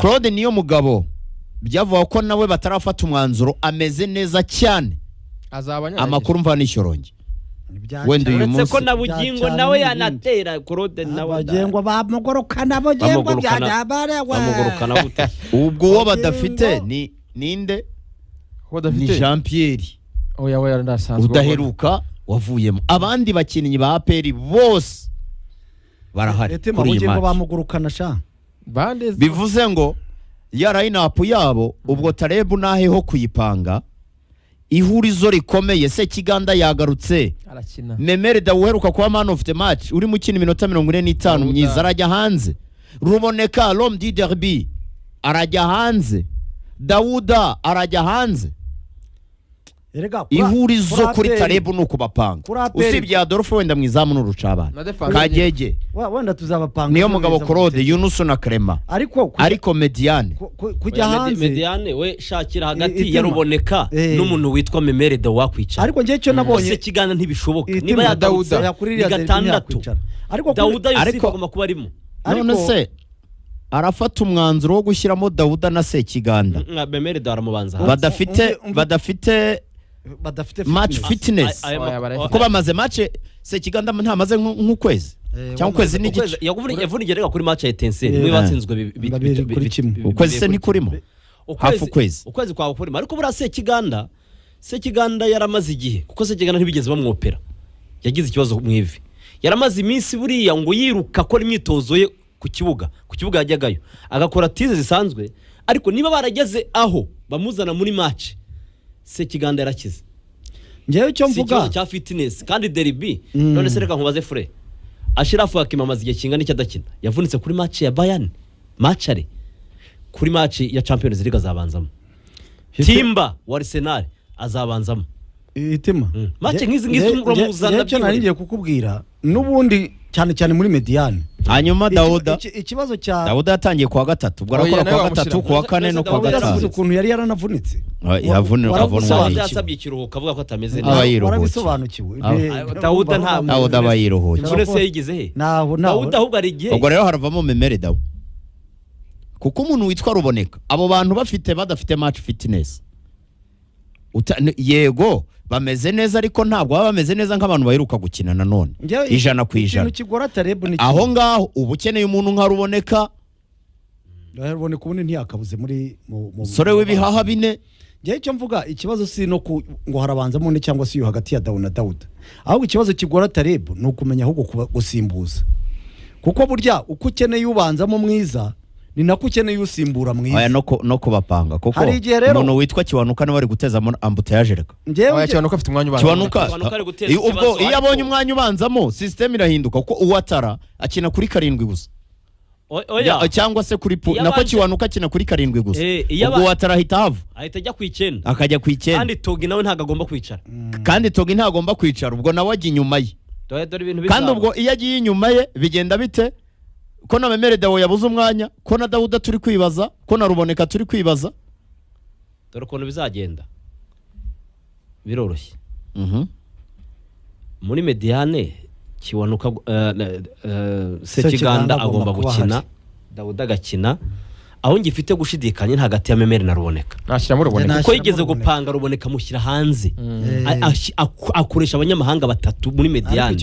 Claude niyo mugabo byavuga ko nawe batarafata umwanzuro ameze neza cyane amakuru mva n'ishyoronge wenda uyu munsi ko nabugingo nawe yanatera Claude nawe abagengwa bamugorokana abagengwa bamugorokana gute ubwo uwo badafite ni ninde ni Jean Pierre oya ndasanzwe udaheruka wavuyemo abandi bakinnyi ba APR bose barahari kuri iyi match bamugurukana sha bivuze ngo ya line-up yabo ubwo Tarebu naheho kuyipanga ihurizo rikomeye se Kiganda yagarutse arakina Memere da uheruka kwa man of the match uri mu kina iminota 45 myiza arajya hanze Ruboneka Rom di Derby arajya hanze Dauda arajya hanze ihurizo kuri Tarebu nuko bapanga usibye Adolphe wenda mwizamu n'urucabana Kagege wenda tuzabapanga niyo mugabo Claude Yunus na Clement ariko Mediane kujya hanze Mediane we shakira hagati ya Ruboneka n'umuntu witwa Memere da wakwicara ariko ngiye cyo nabonye se Kiganda ntibishoboka niba ya Dauda gatandatu Dauda Yusuf agomba kuba arimo none se arafata umwanzuro wo gushyiramo Dauda na Sekiganda Memere da aramubanza badafite match fitness ko bamaze match Sekiganda ntamaze nk'ukwezi cyangwa ukwezi n'igice yavunigerega kuri match ya Etincelle niwe batsinzwe ukwezi se ntikurimo hafu ukwezi kwa kurimo ariko bura Sekiganda yaramaze igihe kuko Sekiganda ntibigeze bamwopera yagize ikibazo mu ivi yaramaze iminsi buriya ngo yiruka akora imyitozo ye ku kibuga yajyagayo agakora tize zisanzwe ariko niba barageze aho bamuzana muri match Sekiganda yarakize ngewe cyo mvuga cya fitness kandi derby none se reka nkubaze fure Ashirafu akimamaza igihe kingana icyadakina yavunitse kuri match ya Bayern match ari kuri match ya Champions League azabanzamo Timba wa Arsenal azabanzamo itima match ngizi uromuzana cyo naringiye kukubwira nubundi cyane muri Mediane hanyuma Dauda ikibazo cya Dauda yatangiye kwa gatatu ubwo arakora kwa gatatu kwa kane no kwa gatatu ukuntu yari yaranavunitse yavunwa yasabye ikiruhuko avuga ko atameze neza warabisobanukiwe Dauda bayiruhuke imvune se yigize he Dauda ahubwo ari igihe ubwo rero haravamo Memere Dauda kuko umuntu witwa Ruboneka abo bantu badafite match fitness yego bameze neza ariko ntabwo baba bameze neza nk'abantu baheruka gukina nanone 100% aho ngaho ubukeneye umuntu nka Ruboneka ubundi ntiyakabuze muri sore w'ibihaha bine ngiye cyo mvuga ikibazo si no ngo harabanzamo ne cyangwa si yo hagati ya Dauda ahubwo ikibazo kigora Tarebu ni ukumenya ahubwo gusimbuza kuko burya uko ukeneye ubanzamo mwiza ni nako ukeneye usimbura mwiza aya no kubapanga kuko umuntu witwa Kiwanuka nawe ari guteza embouteillage reka aya Kiwanuka afite umwanya ubanza Kiwanuka ubwo iyo abonye umwanya ubanzamo system irahinduka kuko uwatara akina kuri 7 gusa cyangwa se kuri nako Kiwanuka akina kuri 7 gusa ubwo uwatara ahita hava ahita ajya ku 9 akajya ku 9 kandi Togi nawe ntago agomba kwicara ubwo nawe ajya inyuma ye kandi ubwo iyo agiye inyuma ye bigenda bite ko na Memere Dawo yabuze umwanya ko na Dauda turi kwibaza ko na Ruboneka turi kwibaza dore ukuntu bizagenda biroroshye muri Mediane Kiwanuka Sekiganda agomba gukina Dauda agakina aho ngifite gushidikanya hagati ya Memere na Ruboneka nashyiramo Ruboneka kuko yigeze gupanga Ruboneka mushyira hanze akoresha abanyamahanga batatu muri Mediane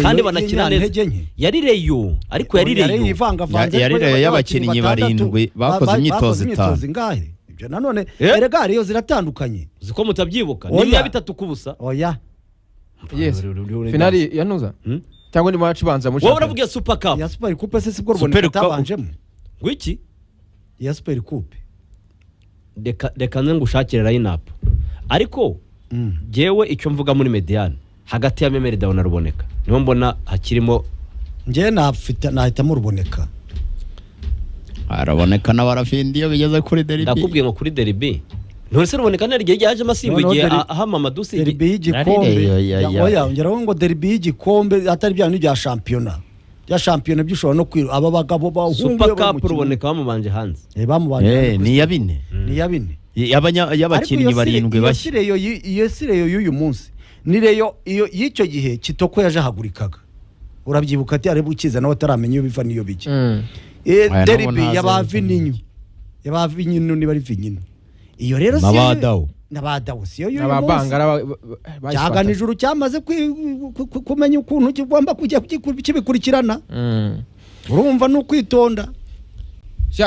kandi banakina neza yarireyo ariko yarireyo y'abakinnyi barindwi bakoze imyitozo 5 ibyo nanone erega ariyo ziratandukanye ziko mutabyibuka ni 3-0 oya yes finali yanuza cyangwa ni match banza mu wowe uravuga Super Cup ya Super Cup se sibwo Ruboneka tabanjemo gwiki ya Super Coupe reka ngushakire line-up ariko jewe icyo mvuga muri Mediane hagati ya Memere Dawo na Ruboneka niho mbona hakirimo ngiye nahitamo Ruboneka araboneka n'abarafindi iyo bigeze kuri derby ndakubwiye ngo kuri derby none se Ruboneka narigiye yaje amasimbo igihe ahama Dusi derby y'igikombe oya ngeraho ngo derby y'igikombe atari bya n'ibya championnat ya championnat byushobora no kwira aba bagabo ba Super Cup Ruboneka bamubanje hanze bamubanje ni ya 4 y'abakinnyi barindwi bashire iyo sireyo y'uyu munsi nireyo iyo y'icyo gihe Kitoko yaje hagurikaga urabyibuka ati ari bukiza nawe ataramenya iyo biva niyo bije derby y'abavininyu niba ari vinyino iyo rero si nabadawo siyo y'uyu munsi cyagana ijuru cyamaze kumenya ukuntu kigomba kujya kibikurikirana urumva no kwitonda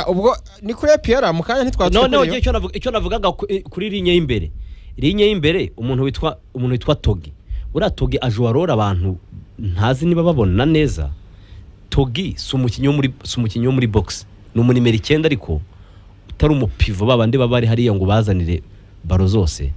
ubwo ni kuri APR mu kanya none icyo navugaga kuri linye y'imbere umuntu witwa Togi uriya Togi ajuwarora abantu ntazi niba babona neza. Togi si umukinnyi wo muri box ni umunimero 9 ariko utari umupivo babandi baba ari hariya ngo bazanire baro zose